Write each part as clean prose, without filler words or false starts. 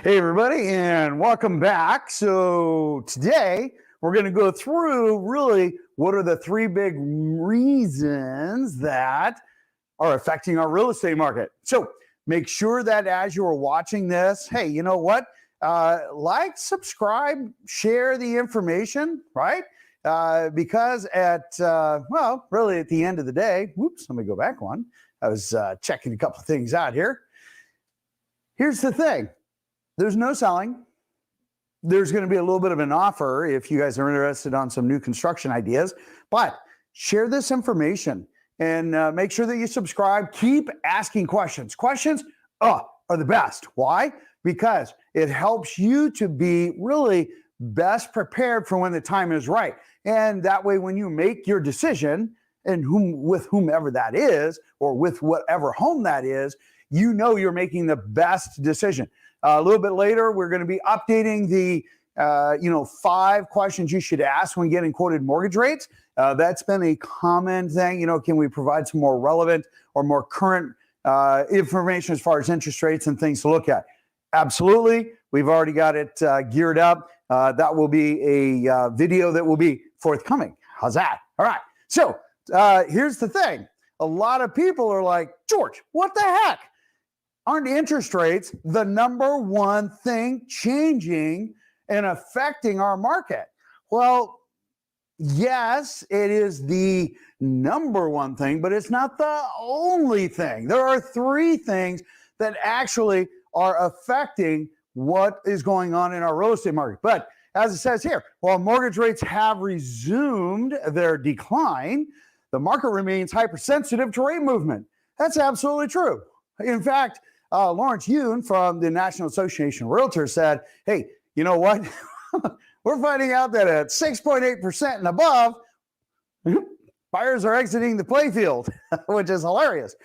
Hey, everybody, and welcome back. So today we're going to go through really what are the three big reasons that are affecting our real estate market. So make sure that as you are watching this, hey, you know what? Like, subscribe, share the information, right? Because really at the end of the day, whoops, let me go back one. I was checking a couple of things out here. Here's the thing. There's no selling. There's going to be a little bit of an offer if you guys are interested on some new construction ideas, but share this information and make sure that you subscribe. Keep asking questions. Questions are the best. Why? Because it helps you to be really best prepared for when the time is right. And that way, when you make your decision, and with whomever that is, or with whatever home that is, you know you're making the best decision. A little bit later, we're going to be updating the 5 questions you should ask when getting quoted mortgage rates. That's been a common thing. Can we provide some more relevant or more current information as far as interest rates and things to look at? Absolutely. We've already got it geared up. That will be a video that will be forthcoming. How's that? All right. So here's the thing. A lot of people are like, George, what the heck? Aren't interest rates the number one thing changing and affecting our market? Well, yes, it is the number one thing, but it's not the only thing. There are 3 things that actually are affecting what is going on in our real estate market. But as it says here, while mortgage rates have resumed their decline, the market remains hypersensitive to rate movement. That's absolutely true. In fact, Lawrence Yoon from the National Association of Realtors said, hey, you know what? We're finding out that at 6.8% and above, buyers are exiting the playfield, which is hilarious.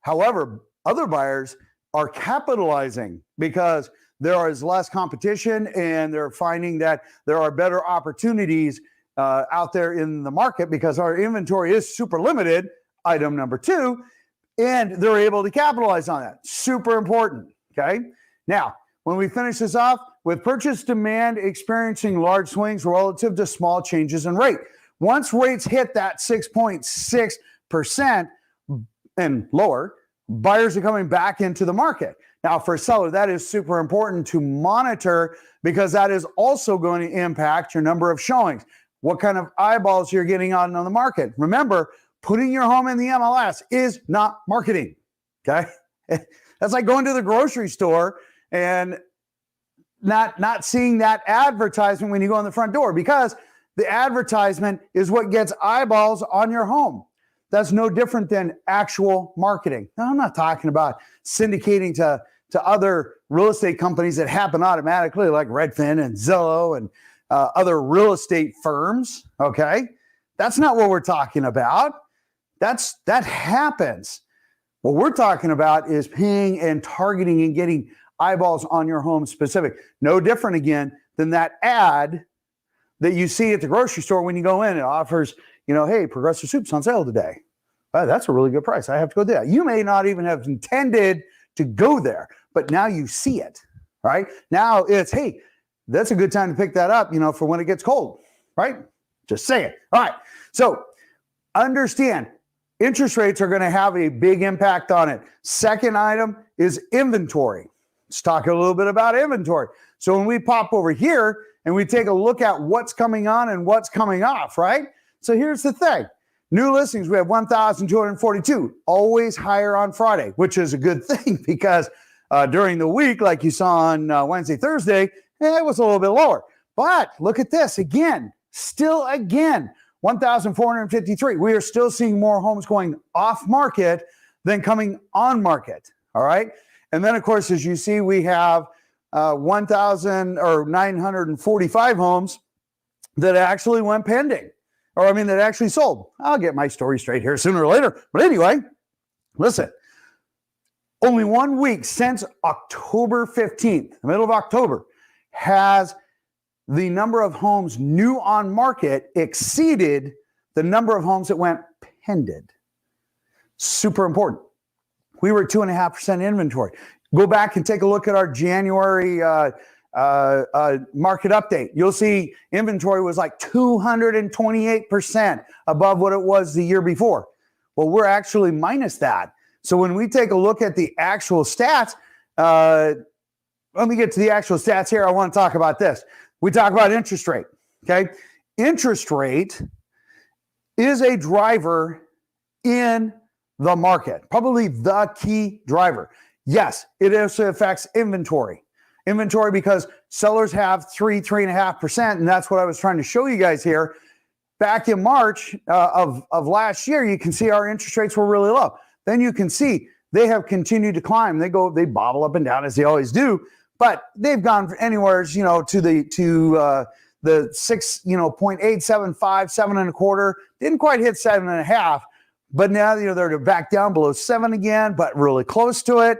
However, other buyers are capitalizing because there is less competition and they're finding that there are better opportunities out there in the market because our inventory is super limited, item number 2. And they're able to capitalize on that. Super important, okay? Now, when we finish this off, with purchase demand experiencing large swings relative to small changes in rate. Once rates hit that 6.6% and lower, buyers are coming back into the market. Now, for a seller, that is super important to monitor because that is also going to impact your number of showings. What kind of eyeballs you're getting on the market. Remember, putting your home in the MLS is not marketing, okay? That's like going to the grocery store and not seeing that advertisement when you go in the front door because the advertisement is what gets eyeballs on your home. That's no different than actual marketing. Now, I'm not talking about syndicating to other real estate companies that happen automatically like Redfin and Zillow and other real estate firms, okay? That's not what we're talking about. That happens. What we're talking about is paying and targeting and getting eyeballs on your home specific. No different again than that ad that you see at the grocery store when you go in. It offers, hey, Progressive Soup's on sale today. That's a really good price. I have to go there. You may not even have intended to go there, but now you see it, right? Now it's, hey, that's a good time to pick that up, for when it gets cold, right? Just say it. All right. So understand, interest rates are going to have a big impact on it. Second item is inventory. Let's talk a little bit about inventory. So when we pop over here and we take a look at what's coming on and what's coming off, right? So here's the thing. New listings, we have 1,242, always higher on Friday, which is a good thing because during the week, like you saw on Wednesday, Thursday, it was a little bit lower. But look at this again, 1,453. We are still seeing more homes going off market than coming on market. All right. And then, of course, as you see, we have 945 homes that actually went pending, that actually sold. I'll get my story straight here sooner or later. But anyway, listen, only 1 week since October 15th, the middle of October, has the number of homes new on market exceeded the number of homes that went pended. Super important. We were at 2.5% inventory. Go back and take a look at our January market update. You'll see inventory was like 228% above what it was the year before. Well, we're actually minus that. So when we take a look at the actual stats, let me get to the actual stats here. I want to talk about this. We talk about interest rate, okay? Interest rate is a driver in the market, probably the key driver. Yes, it also affects inventory. Inventory because sellers have 3.5%, and that's what I was trying to show you guys here. Back in March of last year, you can see our interest rates were really low. Then you can see they have continued to climb. They bobble up and down as they always do, but they've gone anywhere, to the 0.875, 7.25. Didn't quite hit 7.5, but now they're back down below 7 again, but really close to it.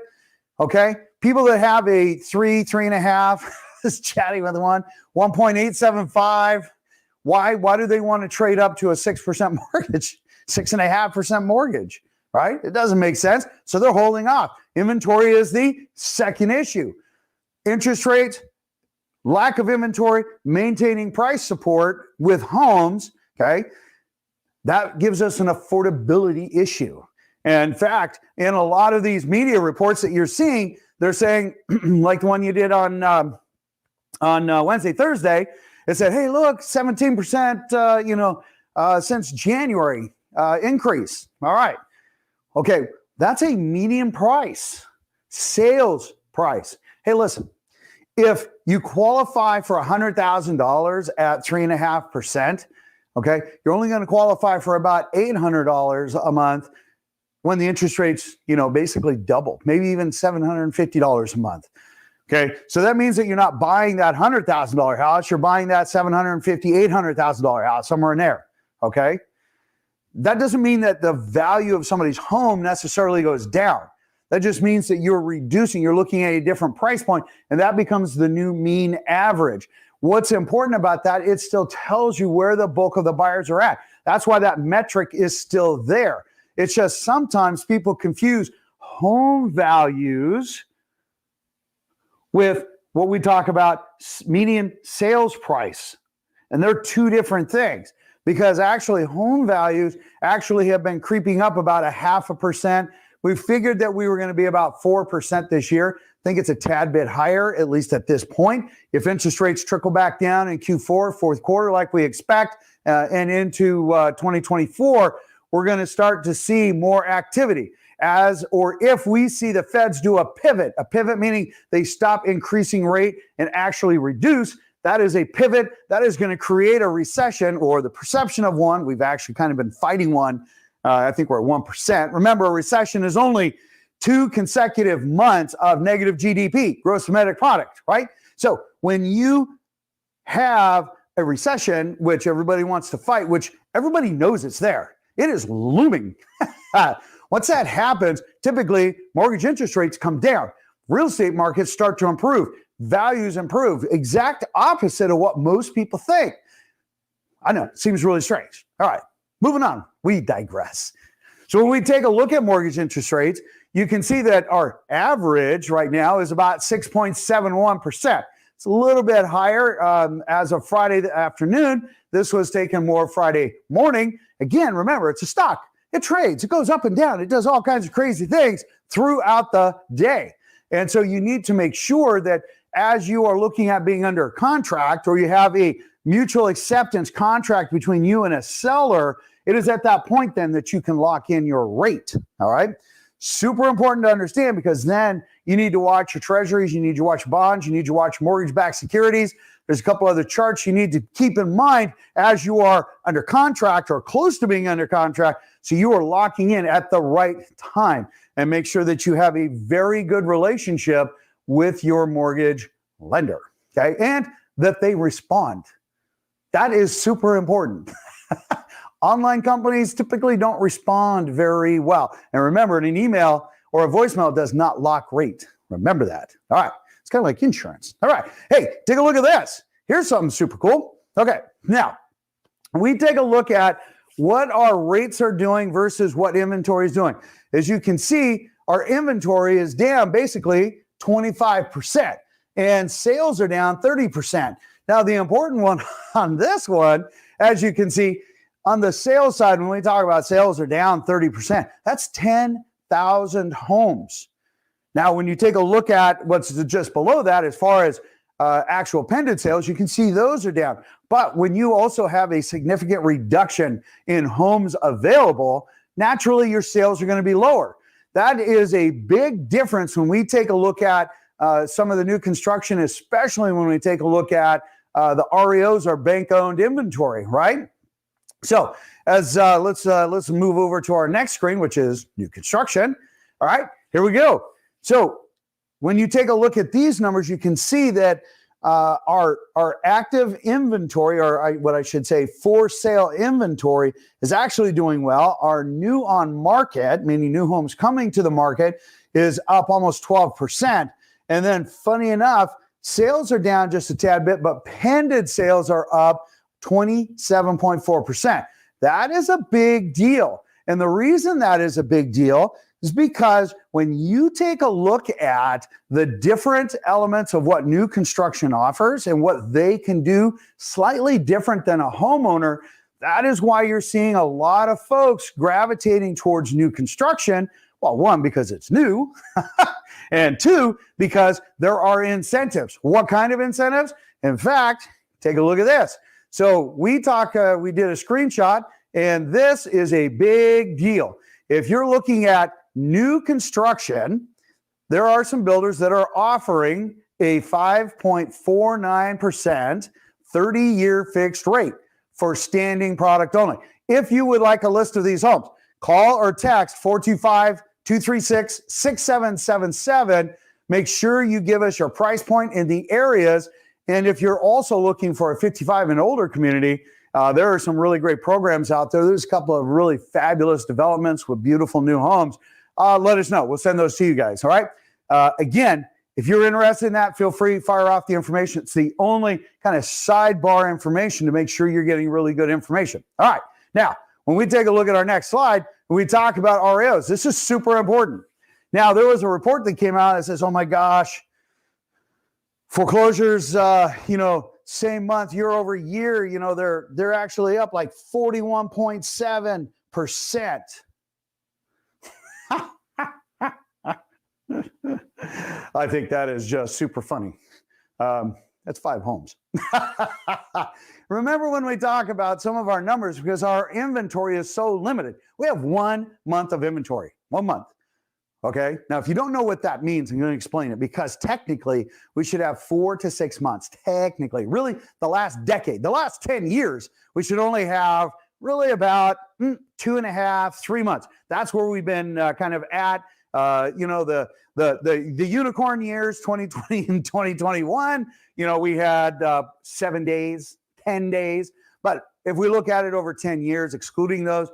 Okay, people that have a 3.5, is chatting with 1.875. Why do they want to trade up to a 6% mortgage, 6.5% mortgage? Right? It doesn't make sense. So they're holding off. Inventory is the second issue. Interest rates, lack of inventory, maintaining price support with homes. Okay, that gives us an affordability issue. And in fact, in a lot of these media reports that you're seeing, they're saying, like the one you did on Wednesday, Thursday, it said, hey, look, 17%, since January increase. All right. Okay, that's a median price, sales price. Hey, listen, if you qualify for $100,000 at 3.5%, okay, you're only going to qualify for about $800 a month when the interest rates, basically double, maybe even $750 a month. Okay, so that means that you're not buying that $100,000 house, you're buying that $750,000, $800,000 house, somewhere in there. Okay, that doesn't mean that the value of somebody's home necessarily goes down. That just means that you're looking at a different price point, and that becomes the new mean average. What's important about that, it still tells you where the bulk of the buyers are at. That's why that metric is still there. It's just sometimes people confuse home values with what we talk about median sales price. And they're two different things, because actually home values actually have been creeping up about 0.5%. We figured that we were going to be about 4% this year. I think it's a tad bit higher, at least at this point. If interest rates trickle back down in Q4, fourth quarter, like we expect, and into 2024, we're going to start to see more activity. If we see the Feds do a pivot meaning they stop increasing rate and actually reduce, that is a pivot that is going to create a recession, or the perception of one. We've actually kind of been fighting one. I think we're at 1%. Remember, a recession is only 2 consecutive months of negative GDP, gross domestic product, right? So when you have a recession, which everybody wants to fight, which everybody knows it's there, it is looming. Once that happens, typically mortgage interest rates come down. Real estate markets start to improve. Values improve. Exact opposite of what most people think. I know, it seems really strange. All right, moving on. We digress. So when we take a look at mortgage interest rates, you can see that our average right now is about 6.71%. It's a little bit higher as of Friday afternoon. This was taken more Friday morning. Again, remember, it's a stock. It trades. It goes up and down. It does all kinds of crazy things throughout the day. And so you need to make sure that as you are looking at being under contract, or you have a mutual acceptance contract between you and a seller, it is at that point then that you can lock in your rate. All right. Super important to understand, because then you need to watch your treasuries, you need to watch bonds, you need to watch mortgage-backed securities. There's a couple other charts you need to keep in mind as you are under contract or close to being under contract, so you are locking in at the right time, and make sure that you have a very good relationship with your mortgage lender, okay? And that they respond. That is super important. Online companies typically don't respond very well. And remember, an email or a voicemail does not lock rate. Remember that. All right. It's kind of like insurance. All right. Hey, take a look at this. Here's something super cool. Okay. Now, we take a look at what our rates are doing versus what inventory is doing. As you can see, our inventory is down basically 25%, and sales are down 30%. Now, the important one on this one, as you can see, on the sales side, when we talk about sales are down 30%, that's 10,000 homes. Now, when you take a look at what's just below that, as far as actual pending sales, you can see those are down. But when you also have a significant reduction in homes available, naturally your sales are going to be lower. That is a big difference when we take a look at some of the new construction, especially when we take a look at the REOs, our bank-owned inventory, right? So as let's move over to our next screen, which is new construction. All right, here we go. So when you take a look at these numbers, you can see that our active inventory, or what I should say, for sale inventory, is actually doing well. Our new on market, meaning new homes coming to the market, is up almost 12%. And then funny enough, sales are down just a tad bit, but pending sales are up 27.4%. That is a big deal. And the reason that is a big deal is because when you take a look at the different elements of what new construction offers and what they can do slightly different than a homeowner, that is why you're seeing a lot of folks gravitating towards new construction. Well, one, because it's new, and two, because there are incentives. What kind of incentives? In fact, take a look at this. So we did a screenshot, and this is a big deal. If you're looking at new construction, there are some builders that are offering a 5.49% 30-year fixed rate for standing product only. If you would like a list of these homes, call or text 425-236-6777. Make sure you give us your price point in the areas. And if you're also looking for a 55 and older community, there are some really great programs out there. There's a couple of really fabulous developments with beautiful new homes. Let us know. We'll send those to you guys. All right. Again, if you're interested in that, feel free to fire off the information. It's the only kind of sidebar information to make sure you're getting really good information. All right. Now, when we take a look at our next slide, we talk about REOs. This is super important. Now, there was a report that came out that says, oh my gosh, foreclosures, same month, year over year, they're actually up like 41.7%. I think that is just super funny. That's 5 homes. Remember when we talk about some of our numbers, because our inventory is so limited. We have 1 month of inventory, 1 month. Okay. Now, if you don't know what that means, I'm going to explain it, because technically we should have 4 to 6 months. Technically, really the last decade, the last 10 years, we should only have really about 2.5, 3 months. That's where we've been kind of at. The unicorn years, 2020 and 2021, we had 7 days, 10 days. But if we look at it over 10 years, excluding those,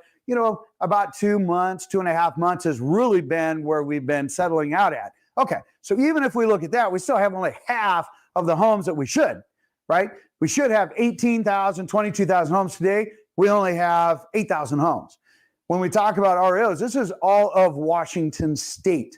about 2 months, 2.5 months has really been where we've been settling out at. Okay, so even if we look at that, we still have only half of the homes that we should, right? We should have 18,000, 22,000 homes today. We only have 8,000 homes. When we talk about REOs, this is all of Washington State.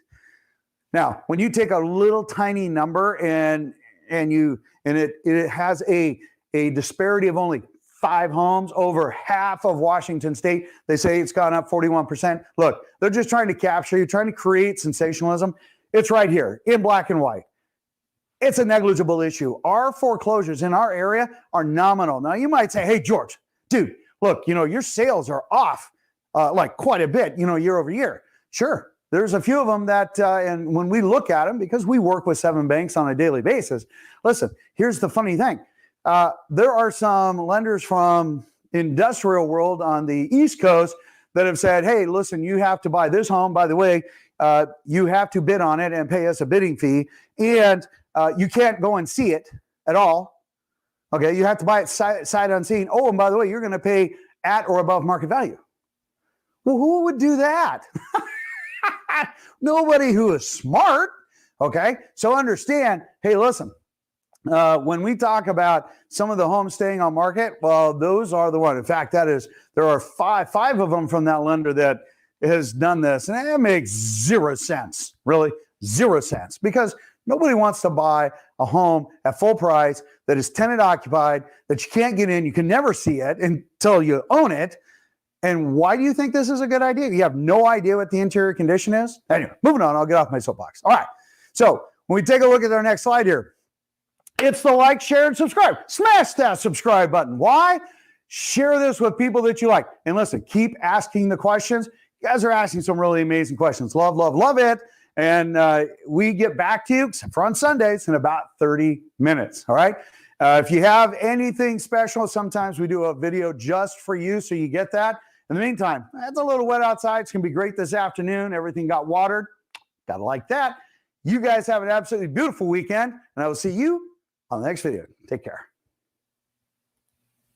Now, when you take a little tiny number and it has a disparity of only 5 homes over half of Washington State, they say it's gone up 41%. Look, they're just trying to capture you, trying to create sensationalism. It's right here in black and white. It's a negligible issue. Our foreclosures in our area are nominal. Now, you might say, hey, George, dude, look, your sales are off like quite a bit, year over year. Sure. There's a few of them that, and when we look at them, because we work with 7 banks on a daily basis, listen, here's the funny thing. There are some lenders from industrial world on the East Coast that have said, hey, listen, you have to buy this home. By the way, you have to bid on it and pay us a bidding fee. And you can't go and see it at all. Okay, you have to buy it sight unseen. Oh, and by the way, you're going to pay at or above market value. Well, who would do that? Nobody who is smart. Okay, so understand, hey, listen, when we talk about some of the homes staying on market, well, those are the ones. In fact, there are five of them from that lender that has done this, and it makes zero sense, really zero sense, because nobody wants to buy a home at full price that is tenant occupied, that you can't get in, you can never see it until you own it. And why do you think this is a good idea? You have no idea what the interior condition is? Anyway, moving on, I'll get off my soapbox. All right, so when we take a look at our next slide here, it's the like, share, and subscribe. Smash that subscribe button. Why? Share this with people that you like. And listen, keep asking the questions. You guys are asking some really amazing questions. Love, love, love it. And we get back to you, except for on Sundays, in about 30 minutes. All right. If you have anything special, sometimes we do a video just for you, so you get that. In the meantime, it's a little wet outside. It's going to be great this afternoon. Everything got watered. Got to like that. You guys have an absolutely beautiful weekend, and I will see you on the next video. Take care.